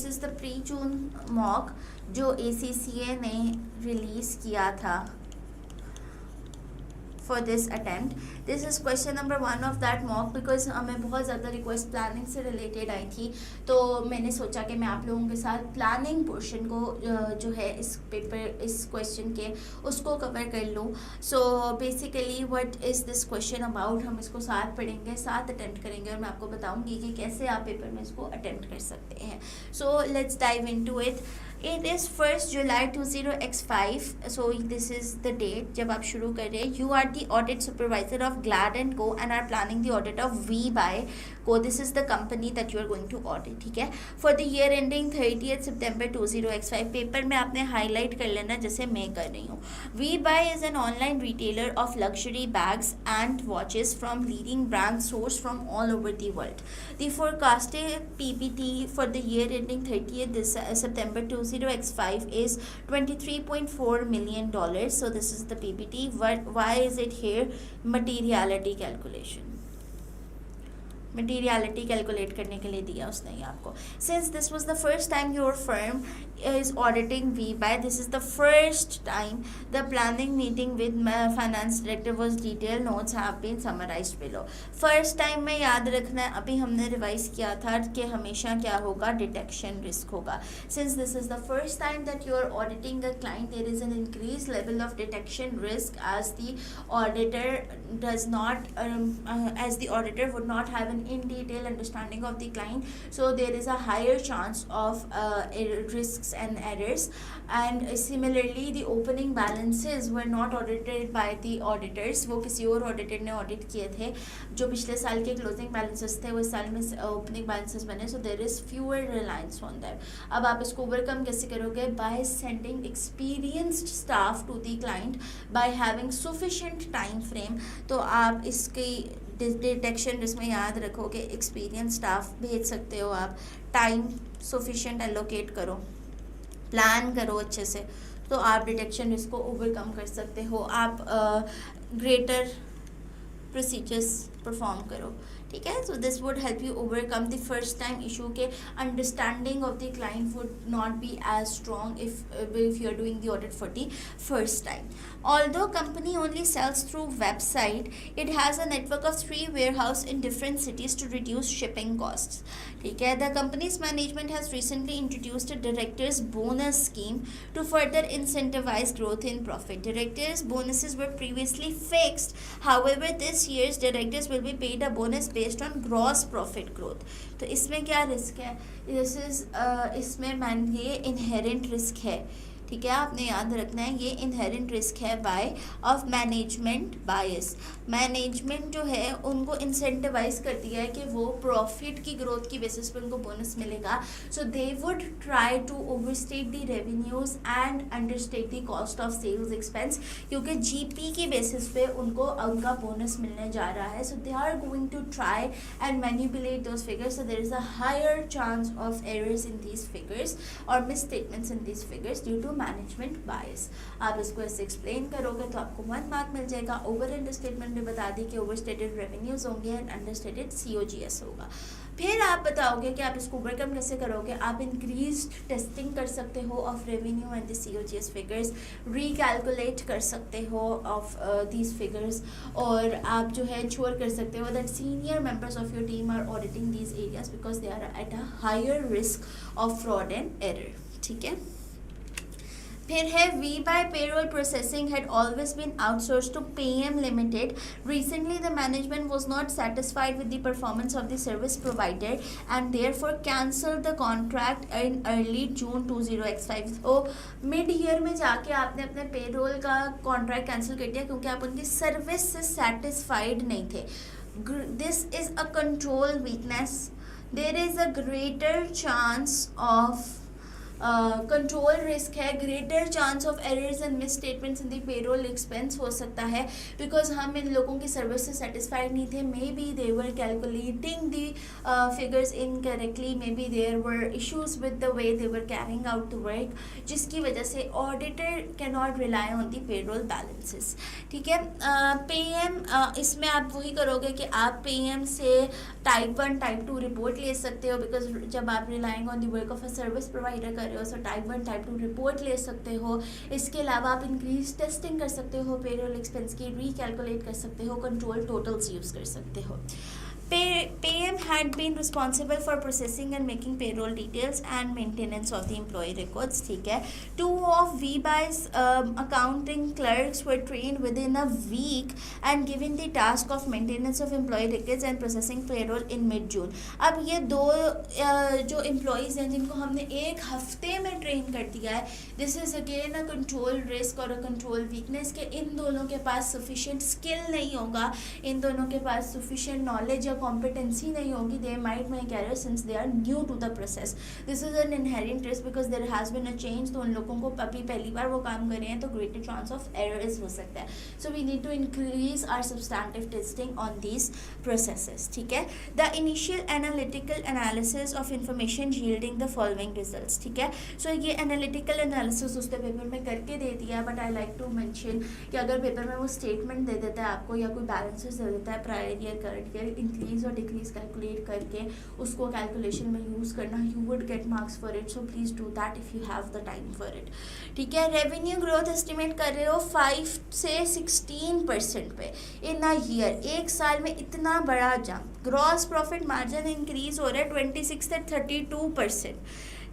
This is the pre June mock जो ACCA ने release किया था for this attempt. This is question number 1 of that mock because हमें बहुत ज़्यादा रिक्वेस्ट प्लानिंग से रिलेटेड आई थी, तो मैंने सोचा कि मैं आप लोगों के साथ प्लानिंग पोर्शन को जो है इस पेपर इस क्वेश्चन के उसको कवर कर लूँ. So basically what is this question about, हम इसको साथ पढ़ेंगे, साथ अटेम्प्ट करेंगे और मैं आपको बताऊँगी कि कैसे आप पेपर में इसको अटेम्प्ट कर सकते हैं. So let's dive into it. It is 1st July 20x5. So this is the date जब आप शुरू कर रहे हैं. You are the audit supervisor of Glad and Co and are planning the audit of VBuy Co. This is the company that you are going to audit. ठीक है. For the year ending 30th September 20x5. Paper में आपने highlight कर लेना जैसे मैं कर रही हूँ. VBuy is an online retailer of luxury bags and watches from leading brands sourced from all over the world. The forecasted PBT for the year ending 30th September 20x5 is $23.4 million. So this is the PBT. Why is it here? Materiality calculation. Materiality calculate करने के लिए दिया उसने ये आपको. Since this was the first time your firm is auditing VBuy, this is the first time the planning meeting with my finance director was detailed notes have been summarized below. first time में याद रखना है, अभी हमने revise किया था कि हमेशा क्या होगा, डिटेक्शन रिस्क होगा. since this is the first time that you are auditing a client, there is an increased level of detection risk as the auditor does not as the auditor would not have an in detail understanding of the client, so there is a higher chance of risks and errors. And similarly the opening balances were not audited by the auditors. वो किसी और auditor ने audit किए थे. जो पिछले साल के क्लोजिंग बैलेंसेस थे वो इस साल में ओपनिंग बैलेंसेस बने, so there is fewer reliance on that. अब आप इसको ओवरकम कैसे करोगे? By sending experienced staff to the client, by having sufficient time frame. तो आप इसकी डिटेक्शन जिसमें याद रखो कि एक्सपीरियंस स्टाफ भेज सकते हो आप, टाइम सफिशिएंट एलोकेट करो, प्लान करो अच्छे से, तो आप डिटेक्शन रिस्क को ओवरकम कर सकते हो. आप ग्रेटर प्रोसीजर्स परफॉर्म करो. ठीक है. So this would help you overcome the first time issue के understanding of the client would not be as strong if you are doing the audit for the first time. Although company only sells through website, it has a network of 3 warehouse in different cities to reduce shipping costs. ठीक है. The company's management has recently introduced a directors bonus scheme to further incentivize growth in profit. Directors bonuses were previously fixed. However, this year's directors will be paid a bonus based on gross profit growth. तो इसमें क्या risk है? इसमें ये inherent risk है. ठीक है. आपने याद रखना है ये इनहेरेंट रिस्क है by of management bias. Management जो है उनको इंसेंटिवाइज कर दिया है कि वो प्रॉफिट की ग्रोथ की बेसिस पे उनको बोनस मिलेगा. So they would try to overstate the revenues and understate the cost of sales expense, क्योंकि जीपी की बेसिस पे उनको उनका बोनस मिलने जा रहा है. So they are going to try and manipulate those figures. So there is a higher chance of errors in these figures और misstatements in these figures due to management bias. आप इसको ऐसे explain करोगे तो आपको 1 mark मिल जाएगा. Over understatement भी बता दी कि ओवरस्टेटेड रेवेन्यूज होंगे एंड अंडरस्टेटेड COGS होगा. फिर आप बताओगे कि आप इसको ओवरकम कैसे करोगे. आप इंक्रीज्ड टेस्टिंग कर सकते हो of revenue and the COGS figures, recalculate कर सकते हो ऑफ दीज फिगर्स, और आप जो है इंश्योर कर सकते हो that senior members of your team are auditing these areas because they are at a higher risk of fraud and error. ठीक है. फिर है VBuy payroll processing had always been outsourced to PM Limited. Recently, the management was not satisfied with the performance of the service provider and therefore cancelled the contract in early June 20x5. तो mid year में जाके आपने अपने payroll का contract cancel कर दिया क्योंकि आप उनकी सर्विस से सेटिस्फाइड नहीं थे. This is a control weakness. There is a greater chance of control risk है, greater chance of errors and misstatements in the payroll expense हो सकता है, बिकॉज हम इन लोगों की सर्विस से सेटिस्फाइड नहीं थे, may be they were calculating the figures incorrectly, may be there were issues with the way they were carrying out the work, जिसकी वजह से auditor can not rely on the payroll balances. ठीक है, पेएम इसमें आप वही करोगे कि आप पेएम से टाइप 1 टाइप 2 रिपोर्ट ले सकते हो, बिकॉज जब आप relying on the work of a service provider कर रहे हो, सो टाइप 1 टाइप 2 रिपोर्ट ले सकते हो। इसके अलावा आप इंक्रीज टेस्टिंग कर सकते हो, पेरोल एक्सपेंस की रिकैलकुलेट कर सकते हो, कंट्रोल टोटल्स यूज़ कर सकते हो। PM had been responsible for processing and making payroll details and maintenance of the employee records. ठीक है, 2 of VBI's accounting clerks were trained within a week and given the task of maintenance of employee records and processing payroll in mid-June. अब ये दो जो employees हैं जिनको हमने एक हफ्ते में ट्रेन कर दिया है, this is again a control risk और अ कंट्रोल वीकनेस के इन दोनों के पास सफिशिएंट स्किल नहीं होगा, इन दोनों के पास सफिशिएंट नॉलेज या कॉम्पिटेंसी नहीं होगी, they might make error since they are new to the process. This is an inherent risk because there has been a change, तो उन लोगों को अभी पहली बार वो काम कर रहे हैं, तो ग्रेटर चांस ऑफ एरर्स हो सकता है। So we need to increase our substantive testing on these processes. ठीक है, the initial analytical analysis of information yielding the following results. ठीक है, सो ये एनालिटिकल एनालिसिस उसने पेपर में करके दे दिया है, but I like to mention कि अगर पेपर में वो स्टेटमेंट दे देता है आपको या कोई बैलेंसेस दे देता है prior year current year increase और डिक्रीज कैलकुलेट करके उसको कैलकुलेशन में यूज़ करना, you would get marks for it, so please do that if you have the time for it. ठीक है, रेवेन्यू ग्रोथ एस्टिमेट कर रहे हो 5 से 16% पे इन अ ईयर, एक साल में इतना बड़ा jump. Gross profit margin increase हो रहा है 26 से 32%,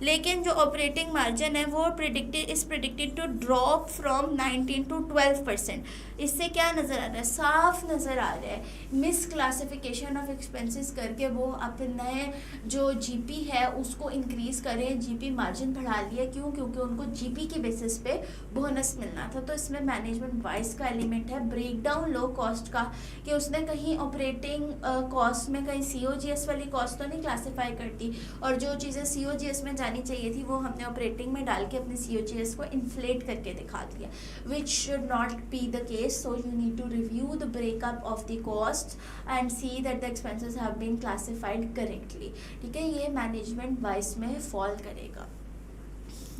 लेकिन जो ऑपरेटिंग मार्जिन है वो predicted to drop from 19 to 12%। इससे क्या नज़र आ रहा है, साफ नज़र आ रहा है मिस क्लासिफिकेशन ऑफ एक्सपेंसेस करके वो अपने जो जीपी है उसको इंक्रीज़ करें, जीपी मार्जिन बढ़ा लिया। क्यों? क्योंकि उनको जीपी की बेसिस पे बोनस मिलना था। तो इसमें मैनेजमेंट वाइज का एलिमेंट है, ब्रेक डाउन लो कॉस्ट का, कि उसने कहीं ऑपरेटिंग कॉस्ट में कहीं COGS वाली कॉस्ट तो नहीं क्लासीफाई करती, और जो चीज़ें COGS में जानी चाहिए थी वो हमने ऑपरेटिंग में डाल के अपने COGS को इन्फ्लेट करके दिखा दिया, which should not be the case. So you need to review the breakup of the costs and see that the expenses have been classified correctly. ठीक है, ये मैनेजमेंट वाइज में फॉल करेगा।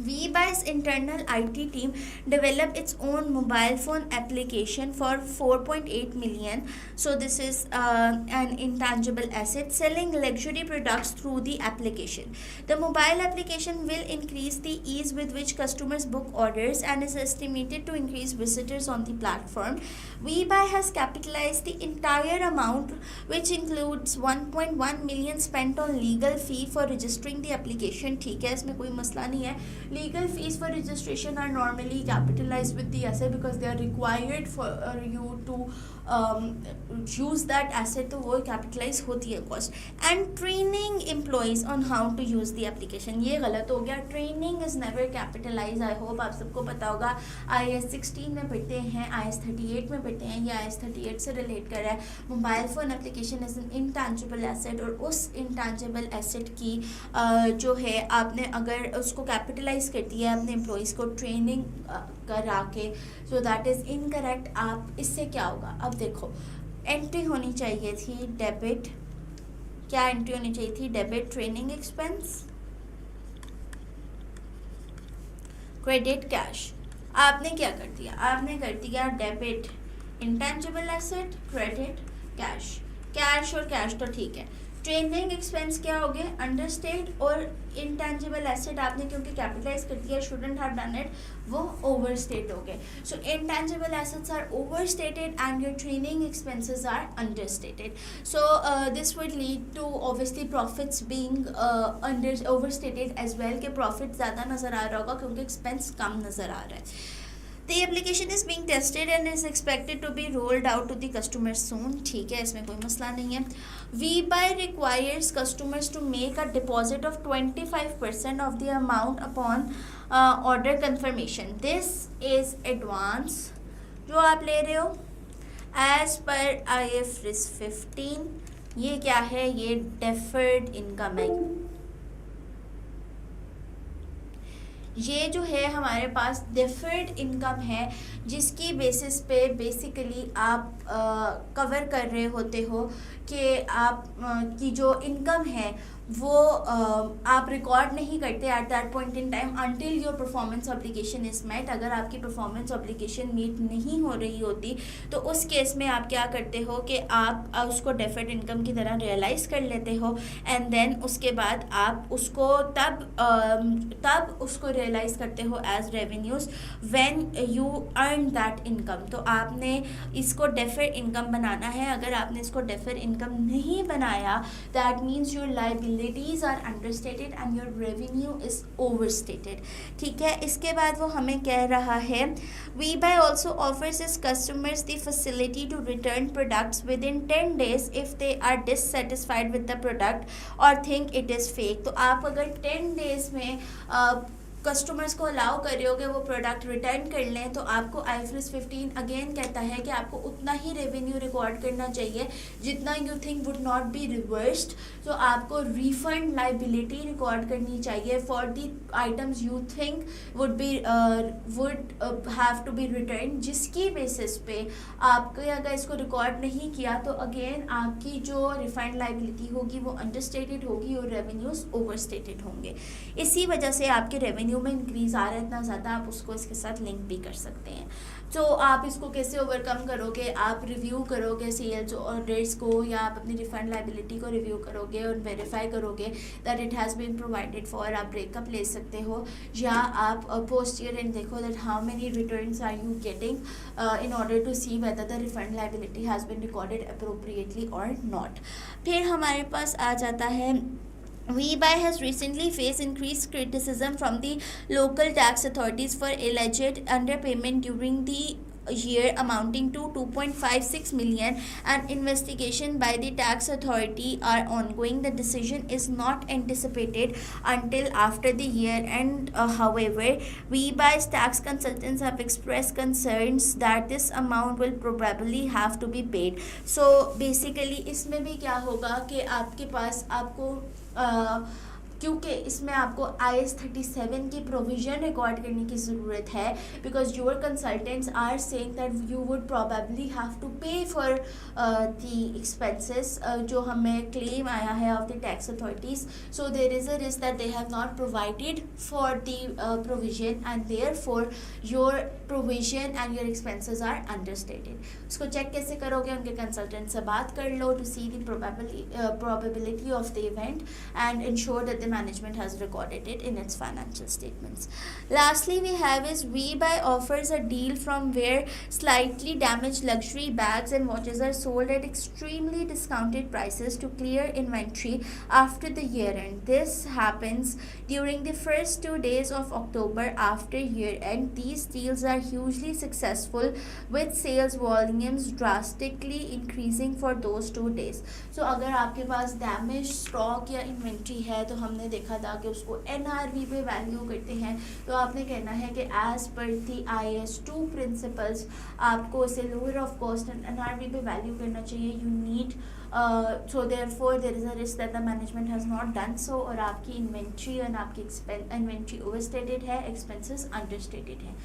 VBI's internal IT team developed its own mobile phone application for 4.8 million. So this is an intangible asset, selling luxury products through the application. The mobile application will increase the ease with which customers book orders and is estimated to increase visitors on the platform. VBI has capitalized the entire amount, which includes 1.1 million spent on legal fee for registering the application. ठीक है, इसमें कोई मसला नहीं है। Legal fees for registration are normally capitalized with the asset because they are required for you to use that asset, तो वो capitalize होती है cost. And training employees on how to use the application, ये गलत हो गया। Training is never capitalized. I hope आप सबको पता होगा, IAS 16 में पढ़ते हैं, IAS 38 में पढ़ते हैं, या IAS 38 से रिलेट कर रहा है। Mobile phone application is an intangible asset, और उस इंटेंजिबल एसेट की जो है आपने अगर उसको कैपिटलाइज कर दिया अपने एम्प्लॉयज़ को ट्रेनिंग करा के, सो दैट इज़ इनकरेक्ट। आप इससे क्या होगा, अब देखो एंट्री होनी चाहिए थी डेबिट, क्या एंट्री होनी चाहिए थी, debit training expense, credit cash. आपने क्या कर दिया, आपने कर दिया debit intangible asset, credit cash. Cash और कैश तो ठीक है, ट्रेनिंग एक्सपेंस क्या हो गए, अंडरस्टेड, और इंटेंजिबल एसेट आपने क्योंकि कैपिटलाइज कर दिया, शुडंट हैव डन इट, वो ओवरस्टेट हो गए। So intangible assets are overstated and your training expenses are understated. So this would lead to obviously profits being under overstated as well, के profit ज़्यादा नज़र आ रहा होगा क्योंकि एक्सपेंस कम नज़र आ रहा है। The application is being tested and is expected to be rolled out to the customers soon. ठीक है, इसमें कोई मसला नहीं है। VBI requires customers to make a deposit of 25% of the amount upon order confirmation. This is advance जो आप ले रहे हो as per IFRS 15। ये क्या है, ये deferred income है। ये जो है हमारे पास डिफर्ड इनकम है, जिसकी बेसिस पे बेसिकली आप कवर कर रहे होते हो कि आप की जो इनकम है वो आप रिकॉर्ड नहीं करते at that point in time until your performance obligation is met. अगर आपकी परफॉर्मेंस ऑब्लिगेशन मीट नहीं हो रही होती तो उस केस में आप क्या करते हो कि आप उसको डेफर्ड इनकम की तरह रियलाइज कर लेते हो, एंड देन उसके बाद आप उसको तब उसको रियलाइज करते हो as revenues when you earn that income. तो आपने इसको डेफर्ड इनकम बनाना है। अगर आपने इसको डेफर्ड इनकम नहीं बनाया, that means your liabilities are understated and your revenue is overstated। ठीक है, इसके बाद वो हमें कह रहा है WeBuy also offers its customers the facility to return products within 10 days if they are dissatisfied with the product or think it is fake। तो आप अगर 10 days में कस्टमर्स को अलाउ कर रहे हो कि वो प्रोडक्ट रिटर्न कर लें, तो आपको IFRS 15 अगेन कहता है कि आपको उतना ही रेवेन्यू रिकॉर्ड करना चाहिए जितना you think would not be reversed. तो आपको रिफंड लाइबिलिटी रिकॉर्ड करनी चाहिए for the items you think would have to be return, जिसकी बेसिस पे आपको अगर इसको रिकॉर्ड नहीं किया तो अगेन आपकी जो रिफंड लाइबिलिटी होगी वो अंडरस्टेटेड होगी और रेवेन्यूज ओवरस्टेटेड होंगे। इसी वजह से आपके रेवेन्यू में इंक्रीज आ रहा है इतना ज़्यादा, आप उसको इसके साथ लिंक भी कर सकते हैं। तो आप इसको कैसे ओवरकम करोगे? आप रिव्यू करोगे सेल्स ऑर्डर्स को, या आप अपनी रिफंड लाइबिलिटी को रिव्यू करोगे और वेरीफाई करोगे that it has been provided for. आप ब्रेकअप ले सकते हो, या आप पोस्ट ईयर एंड देखो that how many returns are you getting in order to see whether the refund liability has been recorded appropriately और नॉट। फिर हमारे पास आ जाता है WeBuy has recently faced increased criticism from the local tax authorities for alleged underpayment during the year amounting to 2.56 million, and investigation by the tax authority are ongoing. The decision is not anticipated until after the year end. However, WeBuy's tax consultants have expressed concerns that this amount will probably have to be paid. So basically इसमें भी क्या होगा कि आपके पास आपको क्योंकि इसमें आपको IAS 37 की प्रोविज़न रिकॉर्ड करने की ज़रूरत है, because your consultants are saying that you would probably have to pay for the expenses जो हमें क्लेम आया है of the tax authorities. So there is a risk that they have not provided for the provision and therefore your provision and your expenses are understated. उसको check कैसे करोगे? उनके consultant से बात कर लो to see the probability of the event and ensure that the management has recorded it in its financial statements. Lastly, we have is WeBuy offers a deal from where slightly damaged luxury bags and watches are sold at extremely discounted prices to clear inventory after the year end. This happens during the first 2 days of October after year end. These deals are hugely successful with sales volumes drastically increasing for those 2 days. So अगर आपके पास damage stock या inventory है तो हमने देखा था कि उसको NRV पे वैल्यू करते हैं। तो आपने कहना है कि एज पर दी IAS 2 प्रिंसिपल्स आपको इसे lower of cost and NRV पे वैल्यू करना चाहिए। You need so therefore there is a risk that the management has not done so, और आपकी इन्वेंट्री और आपकी इन्वेंट्री ओवरस्टेटेड है, एक्सपेंसेस अंडरस्टेटेड है।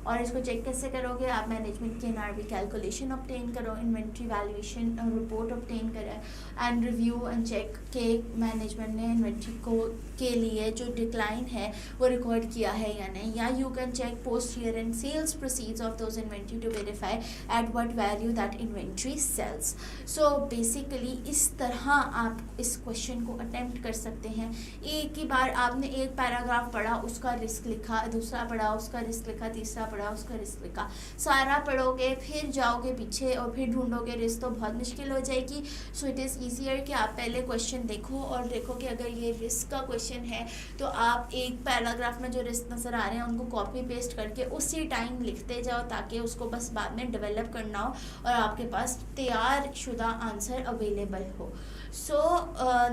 और इसको चेक कैसे करोगे? आप मैनेजमेंट की NRV कैलकुलेशन ऑब्टेन करो, इन्वेंट्री वैल्यूएशन रिपोर्ट ऑब्टेन करें एंड रिव्यू एंड चेक के मैनेजमेंट ने इन्वेंट्री को के लिए जो डिक्लाइन है वो रिकॉर्ड किया है या नहीं। या you can check post year end sales proceeds of those inventory to verify at what value that inventory sales. So basically इस तरह आप इस क्वेश्चन को अटेम्प्ट कर सकते हैं। एक ही बार आपने एक पैराग्राफ पढ़ा, उसका रिस्क लिखा, दूसरा पढ़ा, उसका रिस्क लिखा, तीसरा पढ़ा, उसका रिस्क लिखा। सारा पढ़ोगे, फिर जाओगे पीछे और फिर ढूंढोगे रिस्क, तो बहुत मुश्किल हो जाएगी। सो इट इज़ ईजियर कि आप पहले क्वेश्चन देखो और देखो कि अगर ये रिस्क का क्वेश्चन है तो आप एक पैराग्राफ में जो रिस्क नज़र आ रहे हैं उनको कॉपी पेस्ट करके उसी टाइम लिखते जाओ, ताकि उसको बस बाद में डेवलप करना हो और आपके पास तैयार शुदा आंसर अवेलेबल हो। So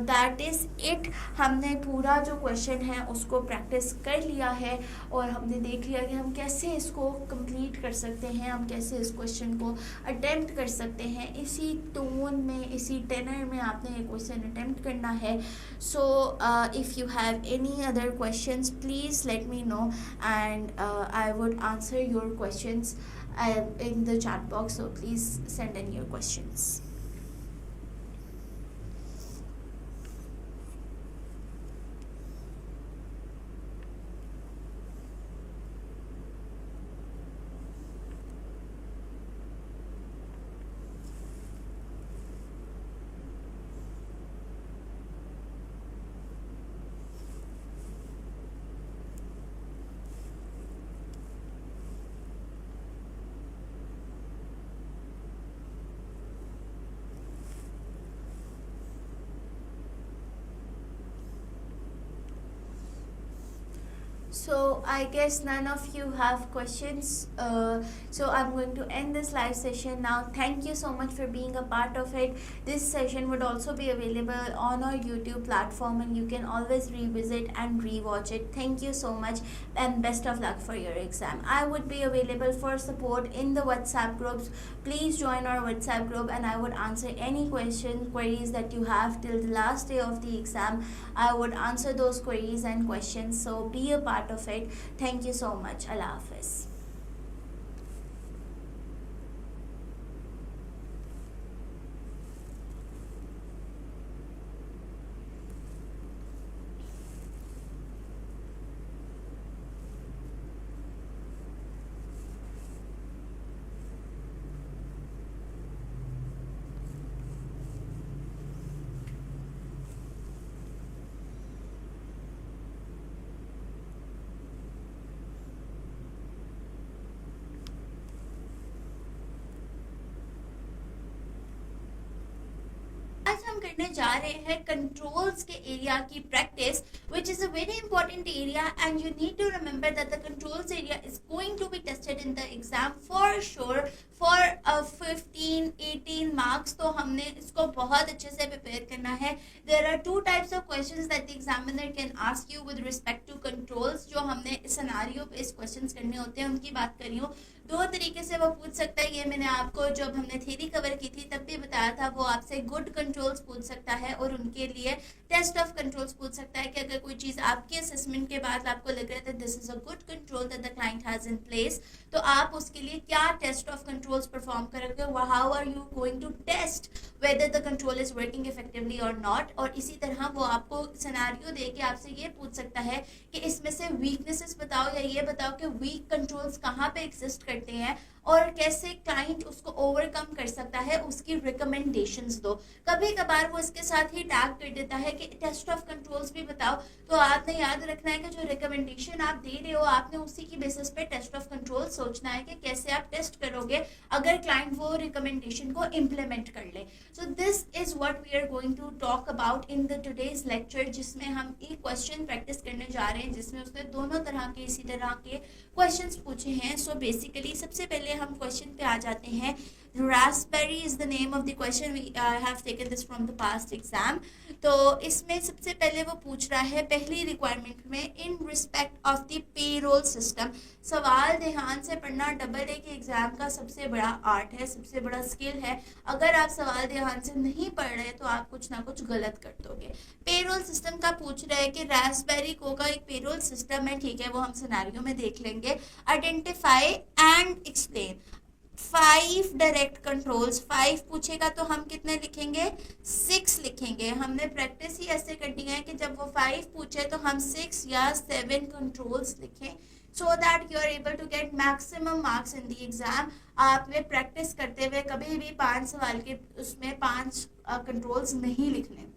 that is it. हमने पूरा जो क्वेश्चन है उसको प्रैक्टिस कर लिया है और हमने देख लिया कि हम कैसे इसको कंप्लीट कर सकते हैं, हम कैसे इस क्वेश्चन को अटेम्प्ट कर सकते हैं, इसी टोन में, इसी टेनर में आपने ये क्वेश्चन अटेम्प्ट करना है. So if you have any other questions please let me know and I would answer your questions in the chat box, so please send in your questions. So I guess none of you have questions. So I'm going to end this live session now. Thank you so much for being a part of it. This session would also be available on our YouTube platform, and you can always revisit and rewatch it. Thank you so much, and best of luck for your exam. I would be available for support in the WhatsApp groups. Please join our WhatsApp group, and I would answer any queries that you have till the last day of the exam. I would answer those queries and questions. So be a part of it. Thank you so much. Allah Hafiz. आज हम करने जा रहे हैं controls के area की practice, which is a very important area, and you need to remember that the controls area is going to be tested in the exam for sure for 15-18 marks. तो हमने इसको बहुत अच्छे से प्रिपेयर करना है. There are two types of questions that the examiner can ask you with respect to controls. जो हमने सिनेरियो बेस्ड क्वेश्चंस करने होते हैं उनकी बात कर रही हूँ. दो तरीके से वो पूछ सकता है. ये मैंने आपको जब हमने थ्योरी कवर की थी तब भी बताया था. वो आपसे गुड कंट्रोल्स पूछ सकता है और उनके लिए टेस्ट ऑफ कंट्रोल्स पूछ सकता है कि अगर कोई चीज़ आपके असेसमेंट के बाद आपको लग रहा है this is a good control that the client has in place, तो आप उसके लिए क्या टेस्ट ऑफ कंट्रोल्स परफॉर्म करोगे. How are you going to test whether the control is working effectively और नॉट. और इसी तरह वो आपको सिनेरियो दे के आपसे ये पूछ सकता है कि इसमें से वीकनेसेस बताओ या ये बताओ कि वीक कंट्रोल्स कहाँ पे एग्जिस्ट करते हैं और कैसे क्लाइंट उसको ओवरकम कर सकता है. उसकी रिकमेंडेशंस दो. कभी कभार वो इसके साथ ही टैग कर देता है कि टेस्ट ऑफ कंट्रोल्स भी बताओ. तो आपने याद रखना है कि जो रिकमेंडेशन आप दे रहे हो आपने उसी की बेसिस पे टेस्ट ऑफ कंट्रोल सोचना है कि कैसे आप टेस्ट करोगे अगर क्लाइंट वो रिकमेंडेशन को इम्प्लीमेंट कर ले. So this is what we are going to talk about in the today's lecture, जिसमें हम एक क्वेश्चन प्रैक्टिस करने जा रहे हैं जिसमें उसने दोनों तरह के इसी तरह के क्वेश्चंस पूछे हैं. सो बेसिकली सबसे पहले हम क्वेश्चन पे आ जाते हैं. Raspberry is the name of the question. We have taken this from the past exam. तो इसमें सबसे पहले वो पूछ रहा है पहली रिक्वायरमेंट में in respect of the payroll system. सवाल ध्यान से पढ़ना डबल ए के एग्जाम का सबसे बड़ा आर्ट है, सबसे बड़ा स्किल है. अगर आप सवाल ध्यान से नहीं पढ़ रहे तो आप कुछ ना कुछ गलत कर दोगे. पेरोल सिस्टम का पूछ रहे हैं कि रास्पबेरी को का एक पेरोल सिस्टम है. ठीक है, वो हम सिनेरियो में देख लेंगे. Identify and explain 5 direct controls. 5 पूछेगा तो हम कितने लिखेंगे? 6 लिखेंगे. हमने प्रैक्टिस ही ऐसे करनी है कि जब वो 5 पूछे तो हम 6 या 7 कंट्रोल्स लिखें so that you are able to get maximum marks in the exam. आपने प्रैक्टिस करते हुए कभी भी 5 सवाल के उसमें 5 कंट्रोल्स नहीं लिखने.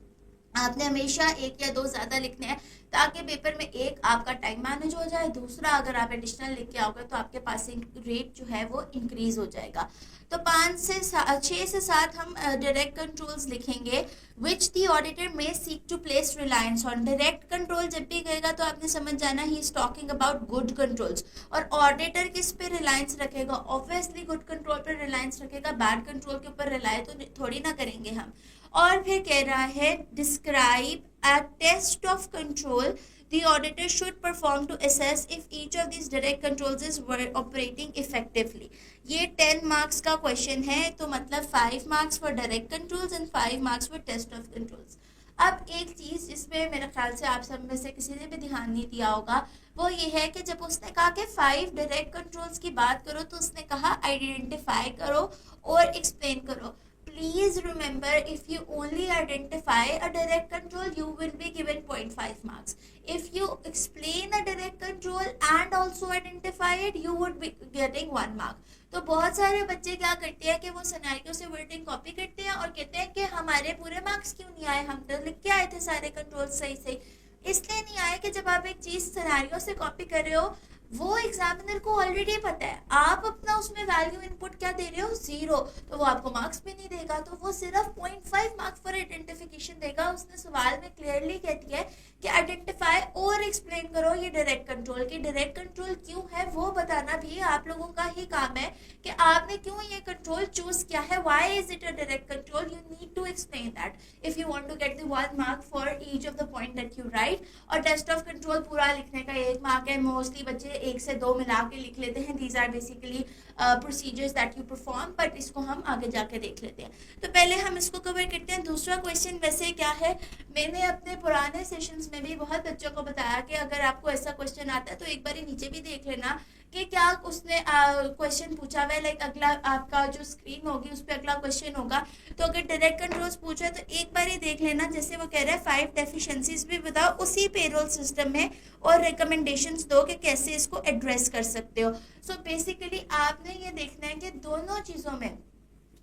आपने हमेशा 1 या 2 ज़्यादा लिखने हैं ताकि पेपर में एक आपका टाइम मैनेज हो जाए, दूसरा अगर आप एडिशनल लिख के आओगे तो आपके पासिंग रेट जो है वो इंक्रीज हो जाएगा. तो 6 से 7 हम डायरेक्ट कंट्रोल्स लिखेंगे which the auditor may seek to place reliance on. Direct control जब भी कहेगा तो आपने समझ जाना he is talking about good controls. और ऑडिटर किस पे रिलायंस रखेगा? ऑब्वियसली गुड कंट्रोल पर रिलायंस रखेगा. बैड कंट्रोल के ऊपर रिलाय तो थोड़ी ना करेंगे हम. और फिर कह रहा है describe a test of control the auditor should perform to assess if each of these direct controls is operating effectively. ये 10 मार्क्स का क्वेश्चन है, तो मतलब 5 marks for direct controls and 5 marks for test of controls. अब एक चीज जिसमें मेरे ख्याल से आप सब में से किसी ने भी ध्यान नहीं दिया होगा, वो ये है कि जब उसने कहा कि 5 डायरेक्ट कंट्रोल्स की बात करो, तो उसने कहा आइडेंटिफाई करो और एक्सप्लेन करो. Please remember, if you only identify a direct control, you will be given 0.5 marks. If you explain a direct control and also identify it, you would be getting 1 mark. तो बहुत सारे बच्चे क्या करते हैं कि वो सिनेरियो से वर्डिंग कॉपी करते हैं और कहते हैं कि हमारे पूरे मार्क्स क्यों नहीं आए, हम तो लिख के आए थे सारे कंट्रोल सही सही. इसलिए नहीं आए कि जब आप एक चीज सिनेरियो से कॉपी कर रहे हो, वो एग्जामिनर को ऑलरेडी पता है, आप अपना उसमें वैल्यू इनपुट क्या दे रहे हो, 0, तो वो आपको मार्क्स भी नहीं देगा. तो वो सिर्फ 0.5 मार्क्स फॉर आइडेंटिफिकेशन देगा. उसने सवाल में क्लियरली कह दिया है कि आइडेंटिफाई और एक्सप्लेन करो ये डायरेक्ट कंट्रोल की. डायरेक्ट कंट्रोल क्यों है वो बताना भी आप लोगों का ही काम है कि आपने क्यों ये कंट्रोल चूज किया है. Why is it a direct control, you need to explain that if you want to get the 1 mark for each of the point that you write. और टेस्ट ऑफ कंट्रोल पूरा लिखने का 1 mark है. Mostly बच्चे 1 से 2 मिला के लिख लेते हैं. These are basically procedures that you perform, but इसको हम आगे जाके देख लेते हैं. तो पहले हम इसको कवर करते हैं. दूसरा क्वेश्चन वैसे क्या है, मैंने अपने पुराने सेशंस में भी बहुत बच्चों को बताया कि अगर आपको ऐसा क्वेश्चन आता है तो एक बार नीचे भी देख लेना कि क्या उसने क्वेश्चन पूछा हुआ है. लाइक अगला आपका जो स्क्रीन होगी उस पर अगला क्वेश्चन होगा, तो अगर डायरेक्ट कंट्रोल्स पूछा है तो एक बार ही देख लेना. जैसे वो कह रहा है 5 डेफिशिएंसीज भी बताओ उसी पेरोल सिस्टम में और रिकमेंडेशंस दो कि कैसे इसको एड्रेस कर सकते हो. सो बेसिकली आपने ये देखना है कि दोनों चीज़ों में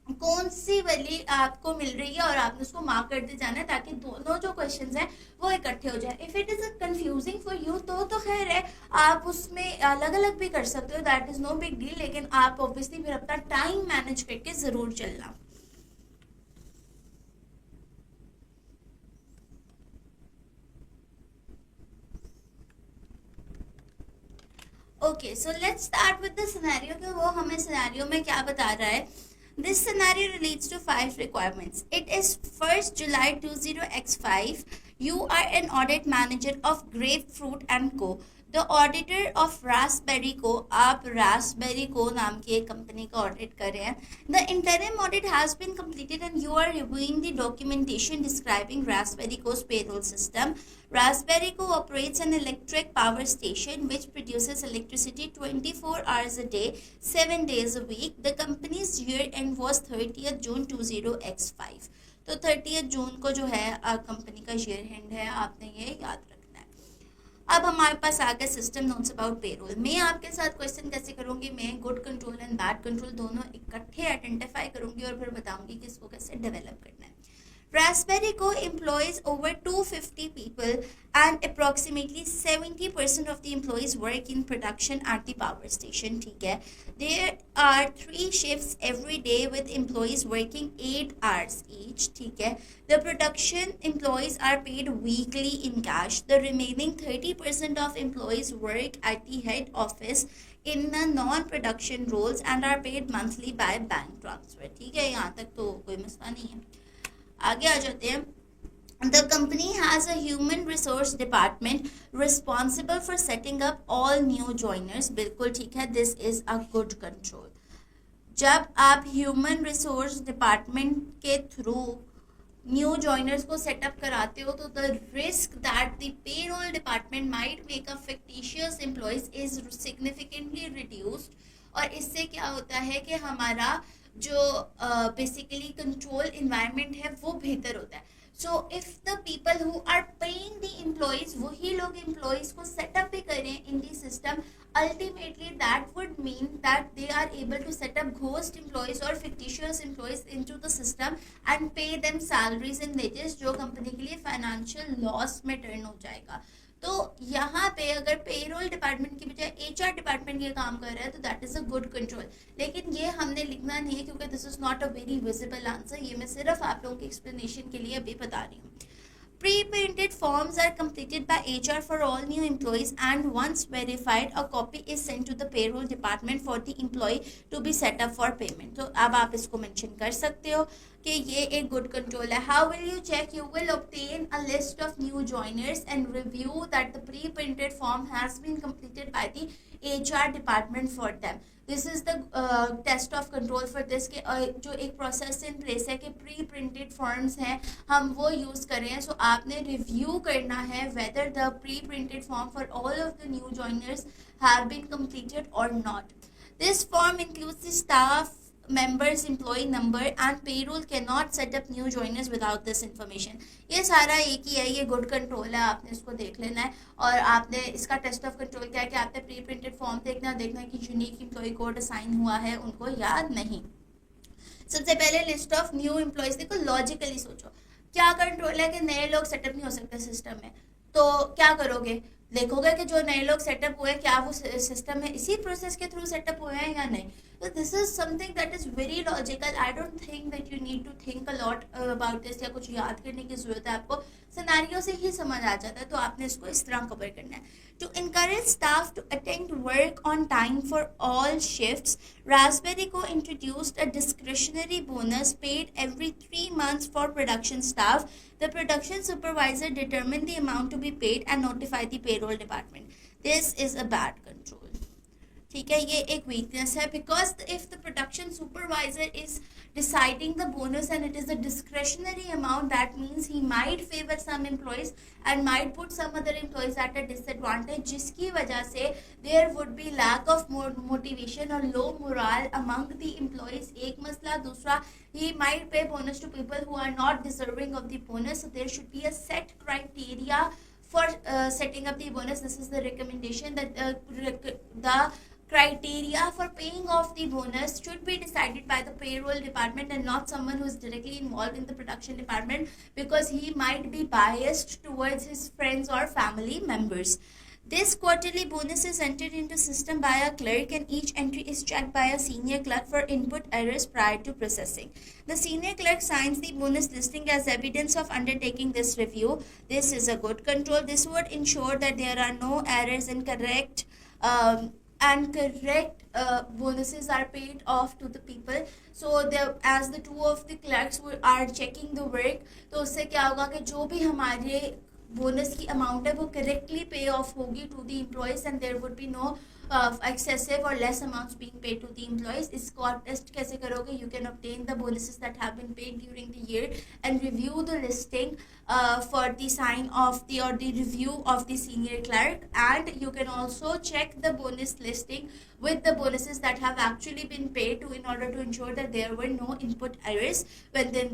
कौन सी वैल्यू आपको मिल रही है और आपने उसको मार्क करते जाना है ताकि दोनों जो क्वेश्चंस हैं वो इकट्ठे हो जाए. If it is confusing for you तो खैर है, आप उसमें अलग अलग भी कर सकते हो, that is no big deal. लेकिन आप ऑब्वियसली फिर अपना टाइम मैनेज करके जरूर चलना. Okay, so let's start with the scenario कि वो हमें सिनेरियो में क्या बता रहा है. This scenario relates to 5 requirements. It is 1st July 20x5. You are an audit manager of Grapefruit and Co. The auditor of Raspberry Co. आप Raspberry Co. नाम की एक कंपनी का ऑडिट कर रहे हैं. The interim audit has been completed and you are reviewing the documentation describing Raspberry Co.'s payroll system. Raspberry Co. operates an electric power station which produces electricity 24 hours a day, 7 days a week. The company's year end was 30th June 20x5. तो 30th जून को जो है company का year and है, आपने ये याद रखना है. अब हमारे पास आ गया सिस्टम नोट्स अबाउट पेरोल. मैं आपके साथ क्वेश्चन कैसे करूंगी, मैं good control and bad control दोनों इकट्ठे आइडेंटिफाई करूंगी और फिर बताऊंगी कि इसको कैसे डेवलप करना है. Raspberry Co. employs over 250 people and approximately 70% of the employees work in production at the power station. ठीक है. There are 3 shifts every day with employees working 8 hours each. ठीक है. The production employees are paid weekly in cash. The remaining 30% of employees work at the head office in the non-production roles and are paid monthly by bank transfer. ठीक है, यहाँ तक तो कोई मसला नहीं है. आगे आ जाते हैं. The company has a human resource department responsible for setting up all new joiners. बिल्कुल ठीक है, this is a good control. जब आप ह्यूमन रिसोर्स डिपार्टमेंट के थ्रू न्यू जॉइनर्स को सेटअप कराते हो तो the risk that the payroll department might make a fictitious employees is significantly reduced. और इससे क्या होता है कि हमारा जो बेसिकली कंट्रोल इन्वायरमेंट है वो बेहतर होता है. So if the people who are paying the employees, वही लोग एम्प्लॉयज को सेटअप भी करें in the system, ultimately that would mean that they are able to set up ghost employees or fictitious employees into the system and pay them salaries and wages, जो company के लिए financial loss में turn हो जाएगा. तो यहाँ पे अगर पेरोल डिपार्टमेंट की बजाय HR डिपार्टमेंट ये काम कर रहा है तो that is a good control. लेकिन ये हमने लिखना नहीं है क्योंकि this is not a very visible answer. ये मैं सिर्फ आप लोगों की एक्सप्लेनेशन के लिए अभी बता रही हूँ. Pre-printed forms are completed by HR for all new employees, and once verified, a copy is sent to the payroll department for the employee to be set up for payment. तो अब आप इसको mention कर सकते हो कि ये एक good control है. How will you check? You will obtain a list of new joiners and review that the pre-printed form has been completed by the HR department for them. This is the test of control for this के जो एक process in place है कि pre printed forms हैं हम वो use कर रहे हैं. सो आपने रिव्यू करना है whether the pre printed form for all of the new joiners have been completed or not. This form includes the staff members employee number and payroll cannot set up new joiners without this information. ये सारा एक ही है, ये good control है, आपने इसको देख लेना है. और आपने इसका टेस्ट ऑफ कंट्रोल क्या है कि आपने प्री प्रिंटेड फॉर्म देखना है कि यूनिक एम्प्लॉय कोड असाइन हुआ है उनको या नहीं. सबसे पहले लिस्ट ऑफ न्यू एम्प्लॉयज. देखो लॉजिकली सोचो, क्या कंट्रोल है कि नए लोग सेटअप नहीं हो सकते सिस्टम में, तो क्या करोगे? देखोगे कि जो नए लोग सेटअप हुए क्या वो सिस्टम में इसी प्रोसेस के थ्रू सेटअप हुए हैं या नहीं. तो this is something that is very logical. I don't think that you need to think a lot about this या कुछ याद करने की जरूरत है. आपको सिनेरियो से ही समझ आ जाता है, तो आपने इसको इस तरह कवर करना है. To encourage staff to attend work on time for all shifts, Raspberry Co introduced a discretionary bonus paid every 3 months for production staff. The production supervisor determined the amount to be paid and notified the payroll department. This is a bad control. ठीक है, ये एक weakness है because if the production supervisor is deciding the bonus and it is a discretionary amount, that means he might favour some employees and might put some other employees at a disadvantage, जिसकी वजह से there would be lack of motivation और low morale among the employees. एक मसला. दूसरा, he might pay bonus to people who are not deserving of the bonus. So there should be a set criteria for setting up the bonus. This is the recommendation that the criteria for paying off the bonus should be decided by the payroll department and not someone who is directly involved in the production department, because he might be biased towards his friends or family members. This quarterly bonus is entered into system by a clerk and each entry is checked by a senior clerk for input errors prior to processing. The senior clerk signs the bonus listing as evidence of undertaking this review. This is a good control. This would ensure that there are no errors and correct bonuses are paid off to the people. So as the two of the clerks are checking the work, तो उससे क्या होगा कि जो भी हमारे bonus की amount है वो करेक्टली पे ऑफ होगी to the employees and there would be no excessive or less amounts being paid to the employees. इसको आप टेस्ट कैसे करोगे? You can obtain the bonuses that have been paid during the year and review the listing for the sign of the or the review of the senior clerk, and you can also check the bonus listing with the bonuses that have actually been paid to in order to ensure that there were no input errors when the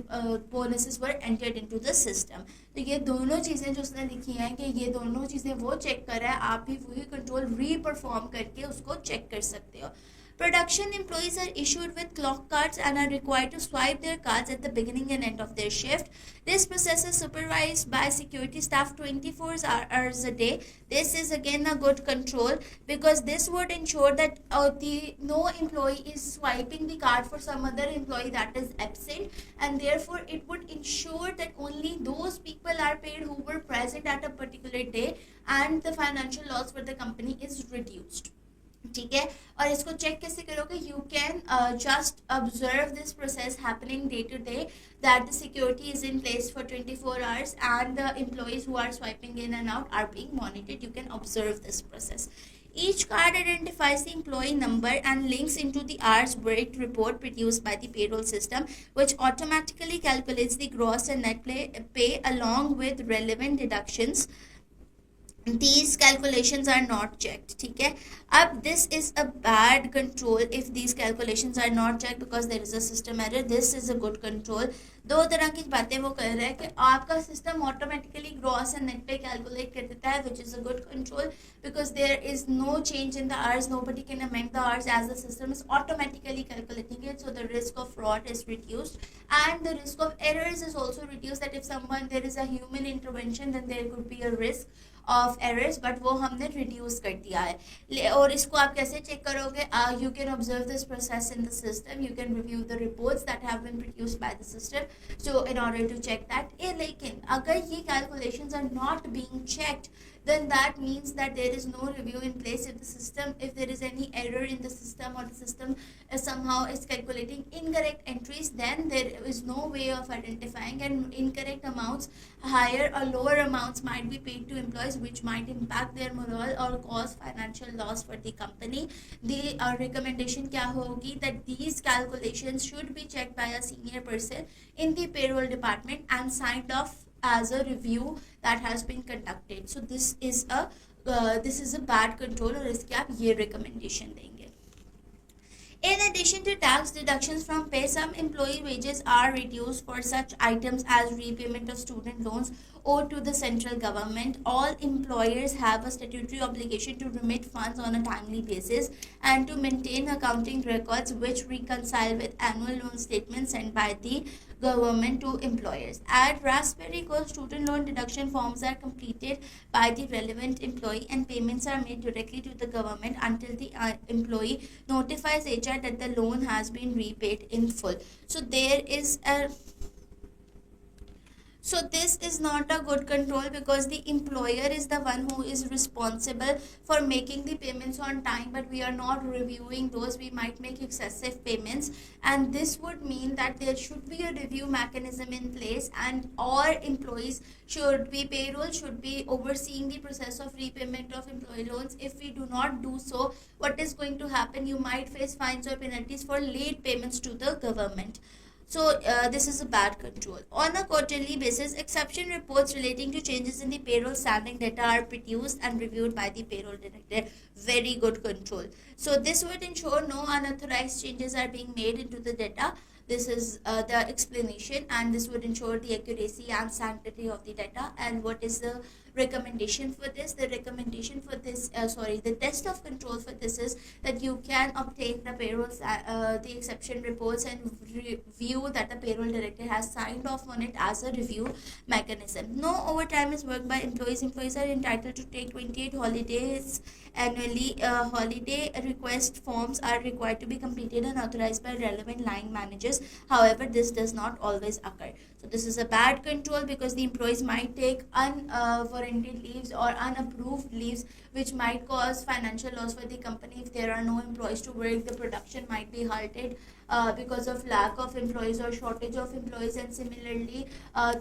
bonuses were entered into the system. तो ये दोनों चीज़ें जो उसने लिखी हैं कि ये दोनों चीज़ें वो चेक कर रहा है, आप भी वही कंट्रोल री-परफॉर्म करके उसको चेक कर सकते हो. Production employees are issued with clock cards and are required to swipe their cards at the beginning and end of their shift. This process is supervised by security staff 24 hours a day. This is again a good control because this would ensure that no employee is swiping the card for some other employee that is absent, and therefore it would ensure that only those people are paid who were present at a particular day and the financial loss for the company is reduced. ठीक है, और इसको check कैसे करोगे? You can just observe this process happening day to day, that the security is in place for 24 hours and the employees who are swiping in and out are being monitored. You can observe this process. Each card identifies the employee number and links into the hours worked report produced by the payroll system, which automatically calculates the gross and net pay along with relevant deductions. These calculations are not checked. ठीक है, अब this is a bad control if these calculations are not checked because there is a system error. This is a good control. दो तरह की बातें वो कर रहा है कि आपका system automatically gross and net pay calculate कर देता है, which is a good control because there is no change in the hours, nobody can amend the hours as the system is automatically calculating it, so the risk of fraud is reduced and the risk of errors is also reduced, that if there is a human intervention then there could be a risk of errors, but वो हमने reduce कर दिया है। और इसको आप कैसे check करोगे? You can observe this process in the system, you can review the reports that have been produced by the system, so in order to check that. लेकिन अगर ये calculations are not being checked, then that means that there is no review in place. If there is any error in the system, or the system somehow is calculating incorrect entries, then there is no way of identifying, and incorrect amounts, higher or lower amounts might be paid to employees, which might impact their morale or cause financial loss for the company. The recommendation क्या होगी, that these calculations should be checked by a senior person in the payroll department and signed off as a review that has been conducted. So this is a bad control, और इसके आप ये recommendation देंगे. In addition to tax deductions from pay, some employee wages are reduced for such items as repayment of student loans owed to the central government. All employers have a statutory obligation to remit funds on a timely basis and to maintain accounting records which reconcile with annual loan statements sent by the government to employers. At Raspberry Co, student loan deduction forms are completed by the relevant employee and payments are made directly to the government until the employee notifies HR that the loan has been repaid in full. So this is not a good control, because the employer is the one who is responsible for making the payments on time, but we are not reviewing those. We might make excessive payments, and this would mean that there should be a review mechanism in place, and all employees payroll should be overseeing the process of repayment of employee loans. If we do not do so, what is going to happen? You might face fines or penalties for late payments to the government. So this is a bad control. On a quarterly basis, exception reports relating to changes in the payroll standing data are produced and reviewed by the payroll director. Very good control. So this would ensure no unauthorized changes are being made into the data. This is the explanation, and this would ensure the accuracy and sanctity of the data. And what is the recommendation for this? The recommendation for this, the test of control for this is that you can obtain the payroll, the exception reports, and review that the payroll director has signed off on it as a review mechanism. No overtime is worked by employees. Employees are entitled to take 28 holidays annually. Holiday request forms are required to be completed and authorized by relevant line managers. However, this does not always occur. So this is a bad control, because the employees might take unwarranted leaves or unapproved leaves, which might cause financial loss for the company. If there are no employees to work, the production might be halted because of lack of employees or shortage of employees. And similarly,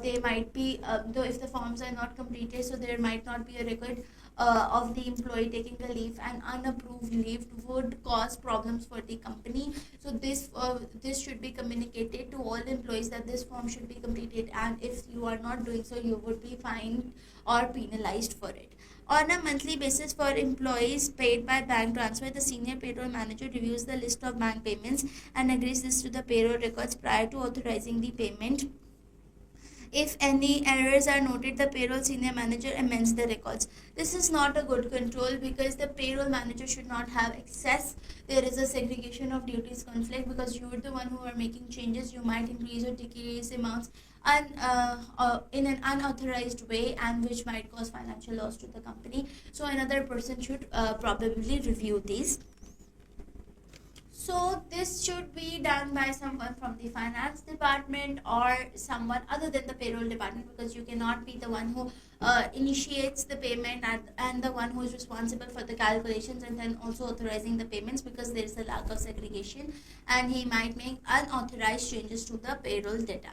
they might be, though if the forms are not completed, so there might not be a record of the employee taking a leave, and unapproved leave would cause problems for the company. So this should be communicated to all employees that this form should be completed, and if you are not doing so, you would be fined or penalized for it. On a monthly basis, for employees paid by bank transfer, the senior payroll manager reviews the list of bank payments and agrees this to the payroll records prior to authorizing the payment. If any errors are noted, the payroll senior manager amends the records. This is not a good control, because the payroll manager should not have access. There is a segregation of duties conflict, because you are the one who are making changes. You might increase or decrease amounts in an unauthorized way, and which might cause financial loss to the company. So another person should probably review these. So this should be done by someone from the finance department or someone other than the payroll department, because you cannot be the one who initiates the payment and the one who is responsible for the calculations and then also authorizing the payments, because there is a lack of segregation, and he might make unauthorized changes to the payroll data.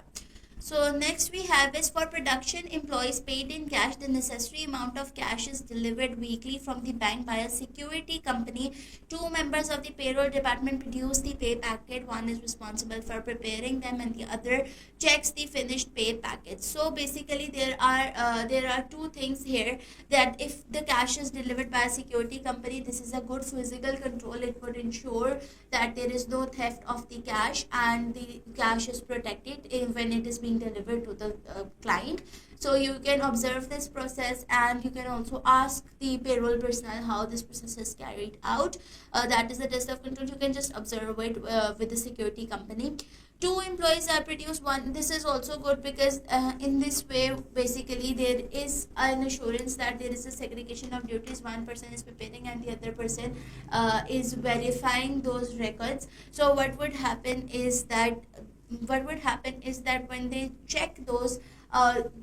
So next we have is for production employees paid in cash, the necessary amount of cash is delivered weekly from the bank by a security company. Two members of the payroll department produce the pay packet. One is responsible for preparing them and the other checks the finished pay packet. So basically there are two things here, that if the cash is delivered by a security company, this is a good physical control. It would ensure that there is no theft of the cash and the cash is protected when it is being being delivered to the client. So you can observe this process, and you can also ask the payroll personnel how this process is carried out. That is the test of control. You can just observe it with the security company. Two employees are produced one. This is also good because in this way basically there is an assurance that there is a segregation of duties. One person is preparing and the other person is verifying those records. So what would happen is that when they check those,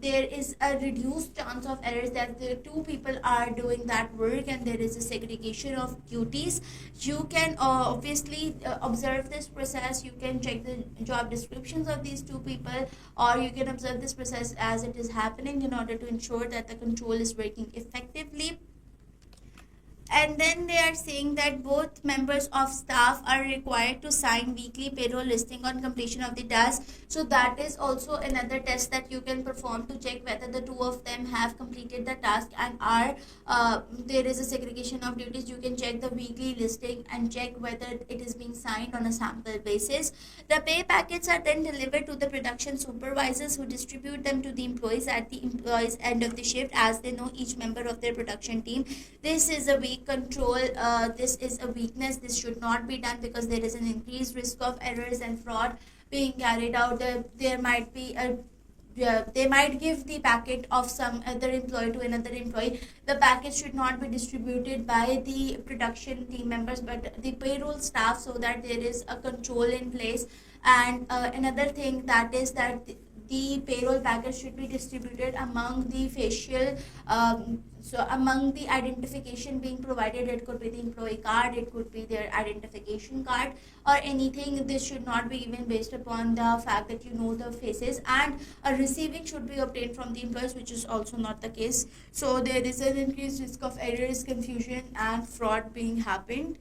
there is a reduced chance of errors, that the two people are doing that work and there is a segregation of duties. You can obviously observe this process. You can check the job descriptions of these two people, or you can observe this process as it is happening in order to ensure that the control is working effectively. And then they are saying that both members of staff are required to sign weekly payroll listing on completion of the task. So that is also another test that you can perform to check whether the two of them have completed the task and are there is a segregation of duties. You can check the weekly listing and check whether it is being signed on a sample basis. The pay packets are then delivered to the production supervisors, who distribute them to the employees at the employees end of the shift, as they know each member of their production team. This is a weak control. This is a weakness. This should not be done because there is an increased risk of errors and fraud being carried out. There might be a they might give the packet of some other employee to another employee. The packet should not be distributed by the production team members but the payroll staff, so that there is a control in place. And another thing that is that the payroll package should be distributed among the facial so among the identification being provided. It could be the employee card, it could be their identification card or anything. This should not be even based upon the fact that you know the faces. And a receiving should be obtained from the employees, which is also not the case. So there is an increased risk of errors, confusion and fraud being happened.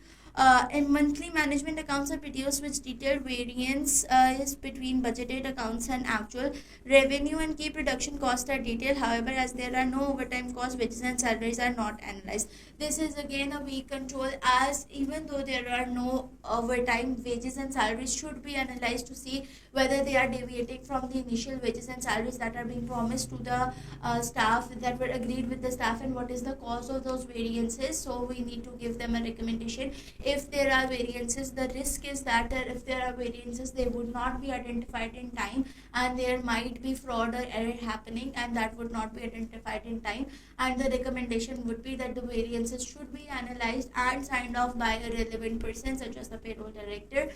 In monthly management accounts are produced which detailed variance is between budgeted accounts and actual. Revenue and key production costs are detailed. However, as there are no overtime costs, wages and salaries are not analyzed. This is again a weak control, as even though there are no overtime, wages and salaries should be analyzed to see whether they are deviating from the initial wages and salaries that are being promised to the staff, that were agreed with the staff, and what is the cause of those variances. So we need to give them a recommendation. If there are variances, the risk is that if there are variances, they would not be identified in time and there might be fraud or error happening, and that would not be identified in time. And the recommendation would be that the variances should be analyzed and signed off by a relevant person such as the payroll director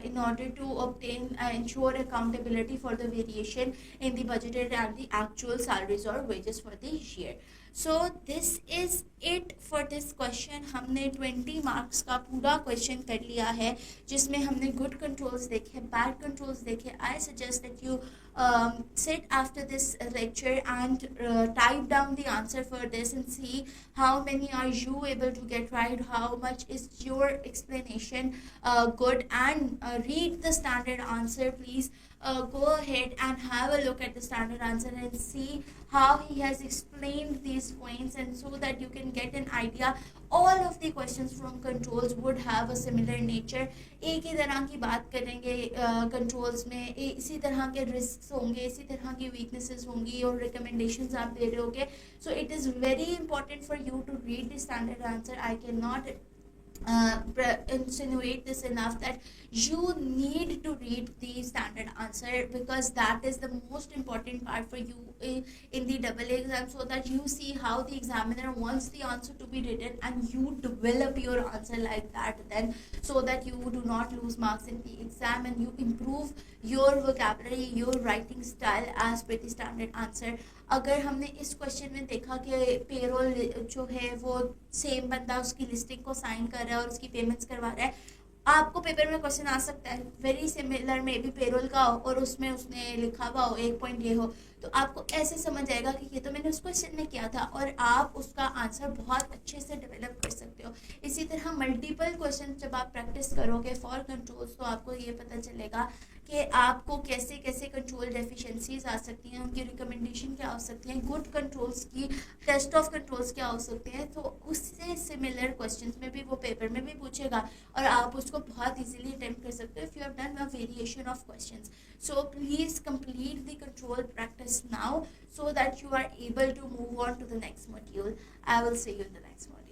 in order to obtain ensure accountability for the variation in the budgeted and the actual salaries or wages for the year. So this is it for this question. हमने 20 marks का पूरा question कर लिया है, जिसमें हमने good controls देखे, bad controls देखे. I suggest that you sit after this lecture and type down the answer for this and see how many are you able to get right, how much is your explanation good, and read the standard answer. Please go ahead and have a look at the standard answer and see how he has explained these points, and so that you can get an idea. All of the questions from controls would have a similar nature. एक ही तरह की बात करेंगे controls में, इसी तरह के risk होंगे, इसी तरह की वीकनेसेस होंगी और रिकमेंडेशंस आप दे रहे होगे. So it is very important for you to read the standard answer. I cannot insinuate this enough that you need to read the standard answer, because that is the most important part for you in the double exam, so that you see how the examiner wants the answer to be written and you develop your answer like that, then so that you do not lose marks in the exam and you improve your vocabulary, your writing style as per the standard answer. अगर हमने इस question में देखा कि payroll जो है वो same बंदा उसकी लिस्टिंग को साइन कर रहा है और उसकी पेमेंट्स करवा रहा है, आपको पेपर में क्वेश्चन आ सकता है वेरी सिमिलर में भी पेरोल का हो और उसमें उसने लिखा हुआ हो एक पॉइंट ये हो, तो आपको ऐसे समझ आएगा कि ये तो मैंने उस क्वेश्चन में किया था और आप उसका आंसर बहुत अच्छे से डेवलप कर सकते हो. इसी तरह मल्टीपल क्वेश्चन जब आप प्रैक्टिस करोगे फॉर कंट्रोल्स, तो आपको ये पता चलेगा कि आपको कैसे कैसे कंट्रोल डेफिशिएंसीज आ सकती हैं, उनकी रिकमेंडेशन क्या हो सकती हैं, गुड कंट्रोल्स की टेस्ट ऑफ कंट्रोल्स क्या हो सकते हैं. तो उससे सिमिलर क्वेश्चंस में भी वो पेपर में भी पूछेगा और आप उसको बहुत इजीली अटेम्प्ट कर सकते हो if you have done a variation of questions. So please complete the control practice now, so that you are able to move on to the next module. I will see you in the next module.